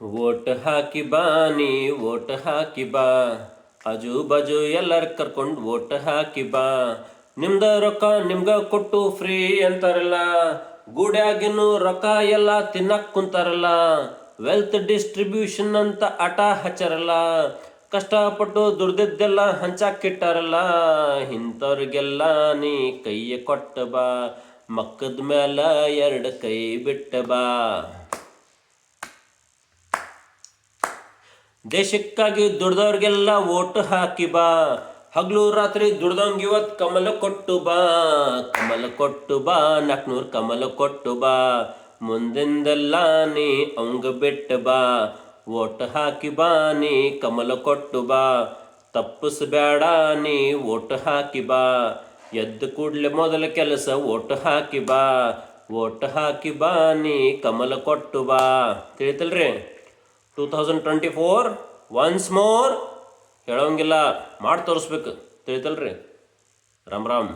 Vote ಹಾಕಿ ಬಾ ನೀ vote ಹಾಕಿ ಬಾ, ಆಜು ಬಾಜು ಎಲ್ಲರ ಕರ್ಕೊಂಡು ಓಟ್ ಹಾಕಿ ಬಾ. ನಿಮ್ದ ರೊಕ್ಕ ನಿಮ್ಗ ಕೊಟ್ಟು ಫ್ರೀ ಅಂತಾರಲ್ಲ, ಗೂಡ್ಯಾಗಿನ್ನು ರೊಕ್ಕ ಎಲ್ಲ ತಿನ್ನಕ್ ಕುಂತಾರಲ್ಲ. ವೆಲ್ತ್ ಡಿಸ್ಟ್ರಿಬ್ಯೂಷನ್ ಅಂತ ಆಟ ಹಚ್ಚಾರಲ್ಲ, ಕಷ್ಟಪಟ್ಟು ದುಡ್ದಿದ್ದೆಲ್ಲ ಹಂಚಾಕಿಟ್ಟಾರಲ್ಲ. ಇಂಥವ್ರಿಗೆಲ್ಲ ನೀ ಕೈಯ ಕೊಟ್ಟ ಬಾ, ಮಕ್ಕದ ಮೇಲೆ ಎರಡು ಕೈ ಬಿಟ್ಟ ಬಾ. ದೇಶಕ್ಕಾಗಿ ದುಡ್ದವ್ರಿಗೆಲ್ಲ ಓಟ್ ಹಾಕಿ ಬಾ, ಹಗಲು ರಾತ್ರಿ ದುಡ್ದಂಗೆ ಇವತ್ತು ಕಮಲ ಕೊಟ್ಟು ಬಾ. ಕಮಲ ಕೊಟ್ಟು ಬಾ, 400 ಕಮಲ ಕೊಟ್ಟು ಬಾ. ಮುಂದಿಂದೆಲ್ಲ ನೀ ಅವಂಗ ಬಿಟ್ಟು ಬಾ, ಓಟ್ ಹಾಕಿ ಬಾ ನೀ ಕಮಲ ಕೊಟ್ಟು ಬಾ. ತಪ್ಪಿಸ್ಬೇಡ ನೀ ಓಟ್ ಹಾಕಿ ಬಾ, ಎದ್ದು ಕೂಡ್ಲೆ ಮೊದಲ ಕೆಲಸ ಓಟ್ ಹಾಕಿ ಬಾ. ಓಟ್ ಹಾಕಿ ಬಾ ನೀ ಕಮಲ ಕೊಟ್ಟು ಬಾ. ತಿಳಿತಲ್ರಿ? 2024 ಒನ್ಸ್ ಮೋರ್ ಹೇಳೋಂಗಿಲ್ಲ, ಮಾಡಿ ತೋರಿಸ್ಬೇಕು. ತಿಳಿತಲ್ರಿ? ರಾಮ್ ರಾಮ್.